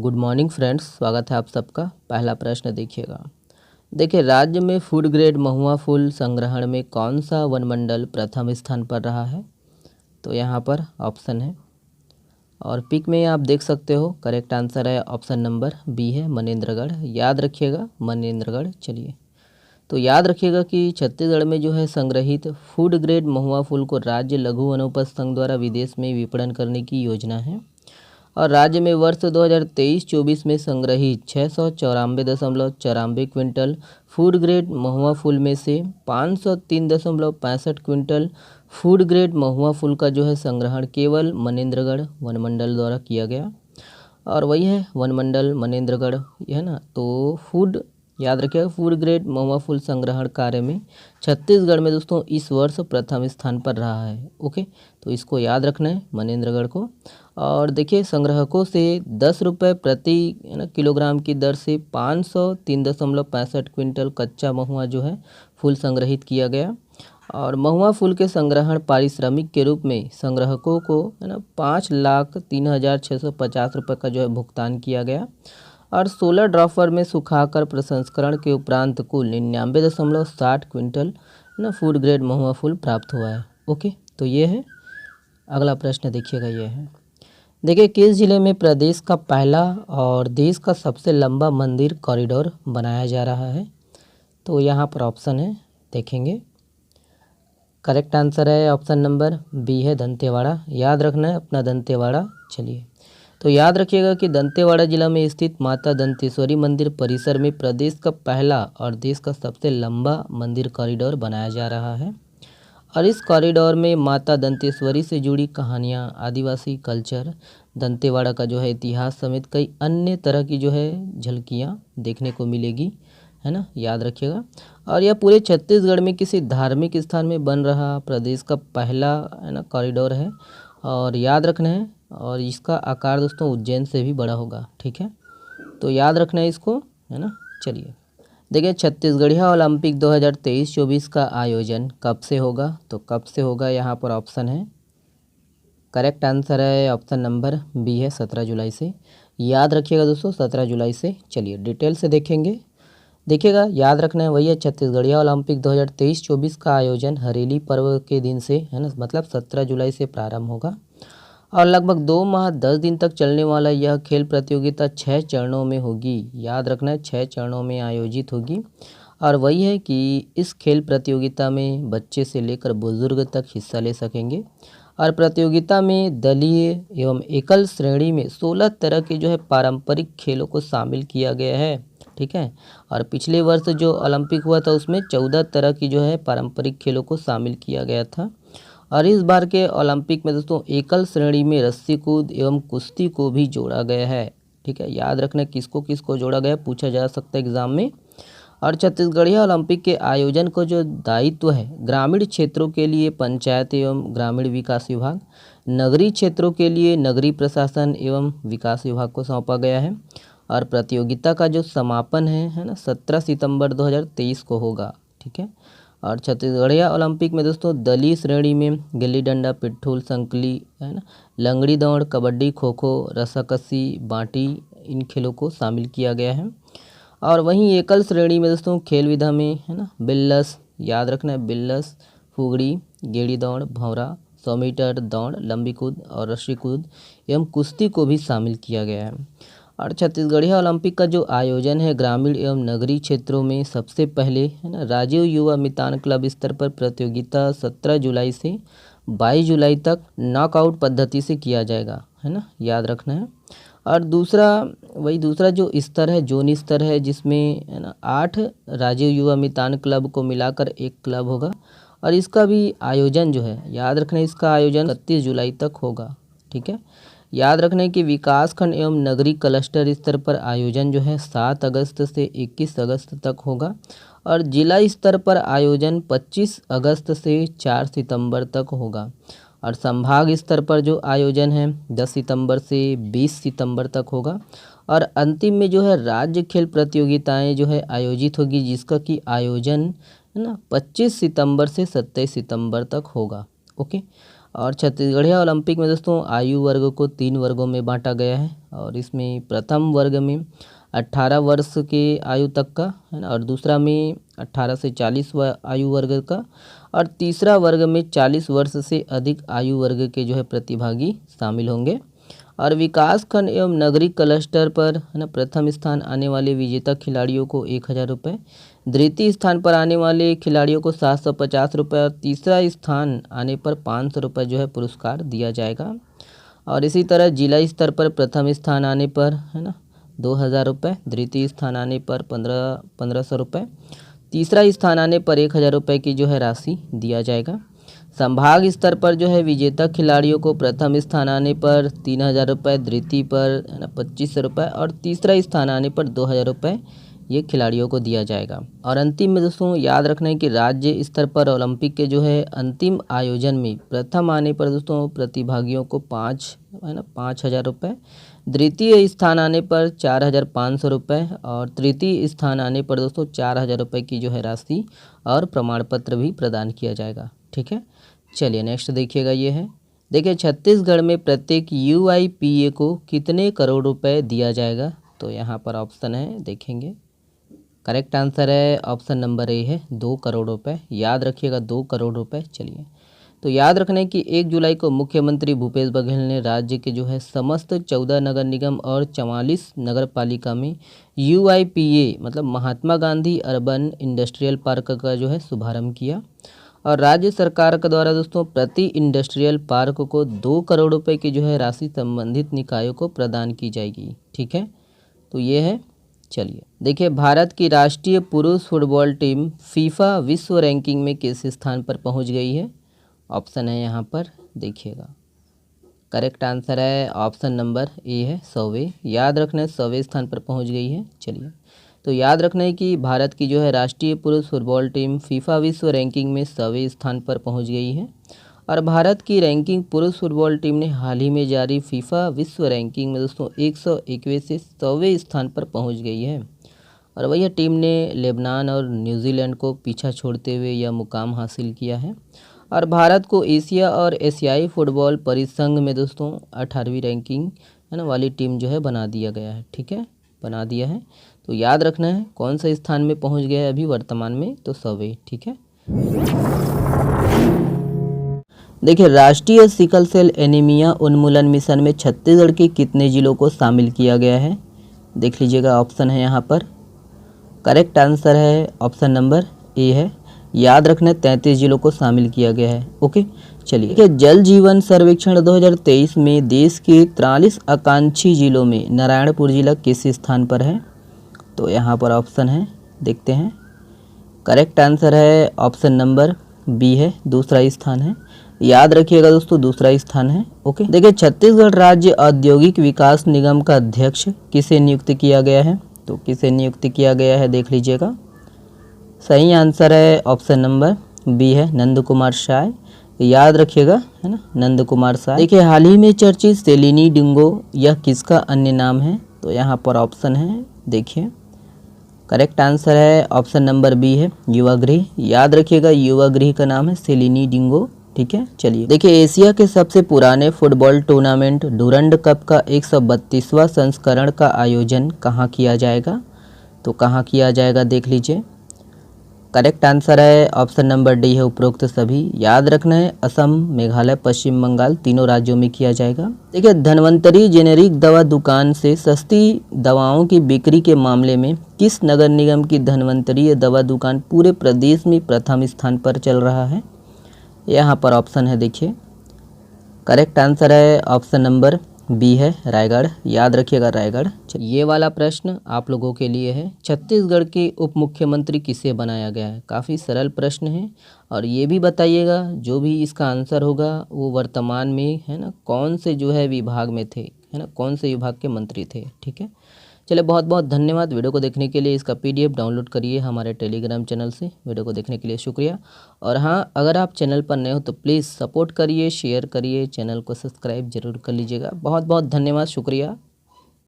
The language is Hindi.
गुड मॉर्निंग फ्रेंड्स, स्वागत है आप सबका। पहला प्रश्न देखिएगा। देखिए, राज्य में फूड ग्रेड महुआ फूल संग्रहण में कौन सा वनमंडल प्रथम स्थान पर रहा है? तो यहाँ पर ऑप्शन है और पिक में आप देख सकते हो। करेक्ट आंसर है ऑप्शन नंबर बी है मनेंद्रगढ़। याद रखिएगा मनेंद्रगढ़। चलिए, तो याद रखिएगा कि छत्तीसगढ़ में जो है संग्रहित फूड ग्रेड महुआ फूल को राज्य लघु वनोपज संघ द्वारा विदेश में विपणन करने की योजना है और राज्य में वर्ष 2023-24 में संग्रहित 694.94 क्विंटल फूड ग्रेड महुआ फूल में से 503.65 क्विंटल फूड ग्रेड महुआ फूल का जो है संग्रहण केवल मनेंद्रगढ़ वनमंडल द्वारा किया गया और वही है वनमंडल मनेंद्रगढ़, है ना। तो फूड याद रखिएगा, फूड ग्रेड महुआ फूल संग्रहण कार्य में छत्तीसगढ़ में दोस्तों इस वर्ष प्रथम स्थान पर रहा है। ओके, तो इसको याद रखना है मनेंद्रगढ़ को। और देखिए, संग्राहकों से 10 रुपये प्रति किलोग्राम की दर से 503.65 क्विंटल कच्चा महुआ जो है फूल संग्रहित किया गया और महुआ फूल के संग्रहण पारिश्रमिक के रूप में संग्राहकों को 5,03,650 रुपये का जो है भुगतान किया गया और 16 ड्रॉपर में सुखाकर प्रसंस्करण के उपरांत कुल 99.60 क्विंटल फूड ग्रेड महुआ फूल प्राप्त हुआ है। ओके, तो ये है। अगला प्रश्न देखिएगा, ये है। देखिए, किस जिले में प्रदेश का पहला और देश का सबसे लंबा मंदिर कॉरिडोर बनाया जा रहा है? तो यहाँ पर ऑप्शन है, देखेंगे। करेक्ट आंसर है ऑप्शन नंबर बी है दंतेवाड़ा। याद रखना है अपना दंतेवाड़ा। चलिए, तो याद रखिएगा कि दंतेवाड़ा जिला में स्थित माता दंतेश्वरी मंदिर परिसर में प्रदेश का पहला और देश का सबसे लंबा मंदिर कॉरिडोर बनाया जा रहा है और इस कॉरिडोर में माता दंतेश्वरी से जुड़ी कहानियाँ, आदिवासी कल्चर, दंतेवाड़ा का जो है इतिहास समेत कई अन्य तरह की जो है झलकियाँ देखने को मिलेगी, है ना। याद रखिएगा। और यह पूरे छत्तीसगढ़ में किसी धार्मिक स्थान में बन रहा प्रदेश का पहला, है ना, कॉरिडोर है और याद रखना है। और इसका आकार दोस्तों उज्जैन से भी बड़ा होगा, ठीक है। तो याद रखना है इसको, है ना। चलिए, देखिए, छत्तीसगढ़िया ओलंपिक 2023-24 का आयोजन कब से होगा? तो कब से होगा, यहाँ पर ऑप्शन है। करेक्ट आंसर है ऑप्शन नंबर बी है 17 जुलाई से। याद रखिएगा दोस्तों 17 जुलाई से। चलिए, डिटेल से देखेंगे। देखिएगा, याद रखना है वही है, छत्तीसगढ़िया ओलंपिक 2023-24 का आयोजन हरेली पर्व के दिन से, है ना, मतलब 17 जुलाई से प्रारंभ होगा और लगभग 2 माह 10 दिन तक चलने वाला यह खेल प्रतियोगिता 6 चरणों में होगी। याद रखना है 6 चरणों में आयोजित होगी और वही है कि इस खेल प्रतियोगिता में बच्चे से लेकर बुजुर्ग तक हिस्सा ले सकेंगे और प्रतियोगिता में दलीय एवं एकल श्रेणी में 16 तरह के जो है पारंपरिक खेलों को शामिल किया गया है, ठीक है। और पिछले वर्ष जो ओलंपिक हुआ था उसमें 14 तरह की जो है पारंपरिक खेलों को शामिल किया गया था और इस बार के ओलंपिक में दोस्तों एकल श्रेणी में रस्सी कूद एवं कुश्ती को भी जोड़ा गया है, ठीक है। याद रखना किसको किसको जोड़ा गया, पूछा जा सकता है एग्जाम में। और छत्तीसगढ़िया ओलंपिक के आयोजन को जो दायित्व है ग्रामीण क्षेत्रों के लिए पंचायत एवं ग्रामीण विकास विभाग, नगरीय क्षेत्रों के लिए नगरीय प्रशासन एवं विकास विभाग को सौंपा गया है और प्रतियोगिता का जो समापन है ना 17 सितंबर 2023 को होगा, ठीक है। और छत्तीसगढ़िया ओलंपिक में दोस्तों दलीय श्रेणी में गिल्ली डंडा, पिट्ठूल, संकली, है ना, लंगड़ी दौड़, कबड्डी, खो खो, रस्साकसी, बांटी, इन खेलों को शामिल किया गया है और वहीं एकल श्रेणी में दोस्तों खेल विधा में, है ना, बिल्लस, याद रखना है बिल्लस, फुगड़ी, गेड़ी दौड़, भंवरा, 100 मीटर दौड़, लंबी कूद और रस्सी कूद एवं कुश्ती को भी शामिल किया गया है। और छत्तीसगढ़िया ओलंपिक का जो आयोजन है ग्रामीण एवं नगरीय क्षेत्रों में सबसे पहले, है ना, राजीव युवा मितान क्लब स्तर पर प्रतियोगिता 17 जुलाई से 22 जुलाई तक नॉकआउट पद्धति से किया जाएगा, है ना। याद रखना है। और दूसरा जो स्तर है जोन स्तर है जिसमें, है ना, 8 राजीव युवा मितान क्लब को मिलाकर एक क्लब होगा और इसका भी आयोजन जो है, याद रखना है, इसका आयोजन 31 जुलाई तक होगा, ठीक है। याद रखना है कि विकासखंड एवं नगरीय क्लस्टर स्तर पर आयोजन जो है 7 अगस्त से 21 अगस्त तक होगा और जिला स्तर पर आयोजन 25 अगस्त से 4 सितंबर तक होगा और संभाग स्तर पर जो आयोजन है 10 सितंबर से 20 सितंबर तक होगा और अंतिम में जो है राज्य खेल प्रतियोगिताएं जो है आयोजित होगी जिसका कि आयोजन, है ना, 25 सितंबर से 27 सितंबर तक होगा। ओके, और छत्तीसगढ़िया ओलंपिक में दोस्तों आयु वर्ग को 3 वर्गों में बांटा गया है और इसमें प्रथम वर्ग में 18 वर्ष के आयु तक का है ना, और दूसरा में 18 से 40 आयु वर्ग का, और तीसरा वर्ग में 40 वर्ष से अधिक आयु वर्ग के जो है प्रतिभागी शामिल होंगे। और विकास खंड एवं नगरीय क्लस्टर पर है ना प्रथम स्थान आने वाले विजेता खिलाड़ियों को 1000 रुपये, द्वितीय स्थान पर आने वाले खिलाड़ियों को 750 रुपये और तीसरा स्थान आने पर 500 रुपये जो है पुरस्कार दिया जाएगा। और इसी तरह जिला स्तर पर प्रथम स्थान आने पर है ना 2000 रुपये, द्वितीय स्थान आने पर 1500 रुपये, तीसरा स्थान आने पर 1000 रुपये की जो है राशि दिया जाएगा। संभाग स्तर पर जो है विजेता खिलाड़ियों को प्रथम स्थान आने पर 3000 रुपये, द्वितीय पर है ना 2500 रुपये और तीसरा स्थान आने पर 2000 रुपये ये खिलाड़ियों को दिया जाएगा। और अंतिम में दोस्तों याद रखना है कि राज्य स्तर पर ओलंपिक के जो है अंतिम आयोजन में प्रथम आने पर दोस्तों प्रतिभागियों को 5000 रुपये, द्वितीय स्थान आने पर 4500 रुपये और तृतीय स्थान आने पर दोस्तों 4000 रुपये की जो है राशि और प्रमाण पत्र भी प्रदान किया जाएगा। ठीक है, चलिए नेक्स्ट देखिएगा। ये है, देखिए छत्तीसगढ़ में प्रत्येक UIPA को कितने करोड़ रुपए दिया जाएगा? तो यहाँ पर ऑप्शन है, देखेंगे। करेक्ट आंसर है ऑप्शन नंबर ए है 2 करोड़ रुपए। याद रखिएगा 2 करोड़ रुपए। चलिए, तो याद रखने की 1 जुलाई को मुख्यमंत्री भूपेश बघेल ने राज्य के जो है समस्त 14 नगर निगम और 44 नगर पालिका में UIPA मतलब Mahatma Gandhi urban industrial park का जो है शुभारंभ किया। और राज्य सरकार के द्वारा दोस्तों प्रति इंडस्ट्रियल पार्क को 2 करोड़ रुपए की जो है राशि संबंधित निकायों को प्रदान की जाएगी। ठीक है, तो ये है। चलिए, देखिए भारत की राष्ट्रीय पुरुष फुटबॉल टीम फीफा विश्व रैंकिंग में किस स्थान पर पहुंच गई है? ऑप्शन है यहाँ पर, देखिएगा। करेक्ट आंसर है ऑप्शन नंबर ए है 100वें। याद रखना 100वें स्थान पर पहुँच गई है। चलिए, तो याद रखना है कि भारत की जो है राष्ट्रीय पुरुष फुटबॉल टीम फीफा विश्व रैंकिंग में 100वें स्थान पर पहुंच गई है। और भारत की रैंकिंग पुरुष फुटबॉल टीम ने हाल ही में जारी फीफा विश्व रैंकिंग में दोस्तों 101वें से 100वें स्थान पर पहुंच गई है। और वही टीम ने लेबनान और न्यूजीलैंड को पीछा छोड़ते हुए यह मुकाम हासिल किया है। और भारत को एशिया और एशियाई फुटबॉल परिसंघ में दोस्तों 18वीं रैंकिंग है ना वाली टीम जो है बना दिया गया है। ठीक है, बना दिया है। तो याद रखना है कौन सा स्थान में पहुंच गया है अभी वर्तमान में, तो 100वें। ठीक है, देखिए राष्ट्रीय सिकल सेल एनीमिया उन्मूलन मिशन में छत्तीसगढ़ के कितने जिलों को शामिल किया गया है? देख लीजिएगा, ऑप्शन है यहाँ पर। करेक्ट आंसर है ऑप्शन नंबर ए है। याद रखना 33 जिलों को शामिल किया गया है। ओके, चलिए, देखिए जल जीवन सर्वेक्षण 2023 में देश के 43 आकांक्षी जिलों में नारायणपुर जिला किस स्थान पर है? तो यहाँ पर ऑप्शन है, देखते हैं। करेक्ट आंसर है ऑप्शन नंबर बी है, दूसरा स्थान है। याद रखिएगा दोस्तों, दूसरा स्थान है। ओके, देखिए छत्तीसगढ़ राज्य औद्योगिक विकास निगम का अध्यक्ष किसे नियुक्त किया गया है? तो किसे नियुक्त किया गया है देख लीजिएगा। सही आंसर है ऑप्शन नंबर बी है, नंद कुमार साय। याद रखिएगा, है ना, नंद कुमार साय। देखिए हाल ही में चर्चित सेलिनी डिंगो यह किसका अन्य नाम है? तो यहाँ पर ऑप्शन है, देखिए। करेक्ट आंसर है ऑप्शन नंबर बी है, युवा गृह। याद रखिएगा युवा गृह का नाम है सेलिनी डिंगो। ठीक है, चलिए, देखिए एशिया के सबसे पुराने फुटबॉल टूर्नामेंट डूरंड कप का 132वां संस्करण का आयोजन कहाँ किया जाएगा? तो कहाँ किया जाएगा देख लीजिए। करेक्ट आंसर है ऑप्शन नंबर डी है, उपरोक्त सभी। याद रखना है असम, मेघालय, पश्चिम बंगाल तीनों राज्यों में किया जाएगा। देखिए धन्वंतरी जेनेरिक दवा दुकान से सस्ती दवाओं की बिक्री के मामले में किस नगर निगम की धन्वंतरी दवा दुकान पूरे प्रदेश में प्रथम स्थान पर चल रहा है? यहाँ पर ऑप्शन है, देखिए। करेक्ट आंसर है ऑप्शन नंबर बी है, रायगढ़। याद रखिएगा रायगढ़। ये वाला प्रश्न आप लोगों के लिए है, छत्तीसगढ़ के उप मुख्यमंत्री किसे बनाया गया है? काफ़ी सरल प्रश्न है। और ये भी बताइएगा जो भी इसका आंसर होगा वो वर्तमान में है ना कौन से जो है विभाग में थे, है ना, कौन से विभाग के मंत्री थे। ठीक है, चलिए बहुत बहुत धन्यवाद वीडियो को देखने के लिए। इसका PDF डाउनलोड करिए हमारे टेलीग्राम चैनल से। वीडियो को देखने के लिए शुक्रिया। और हाँ, अगर आप चैनल पर नए हो तो प्लीज़ सपोर्ट करिए, शेयर करिए, चैनल को सब्सक्राइब जरूर कर लीजिएगा। बहुत बहुत धन्यवाद, शुक्रिया।